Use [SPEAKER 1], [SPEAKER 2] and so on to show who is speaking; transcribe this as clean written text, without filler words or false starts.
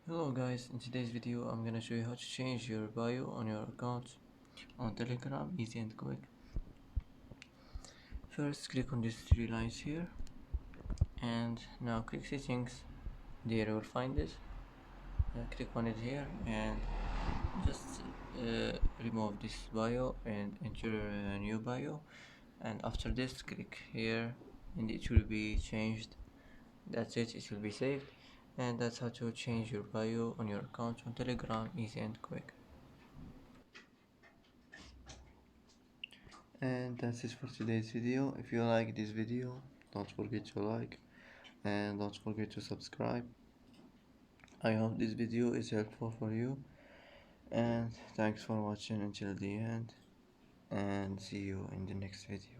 [SPEAKER 1] Hello guys, in today's video I'm gonna show you how to change your bio on your account on Telegram, easy and quick. First click on these three lines here and now click settings. There you will find it. Click on it here and just remove this bio and enter a new bio, and after this click here and it will be changed. That's it, it will be saved. And that's how to change your bio on your account on Telegram, easy and quick. And that's it for today's video. If you like this video, don't forget to like and don't forget to subscribe. I hope this video is helpful for you, and thanks for watching until the end, and see you in the next video.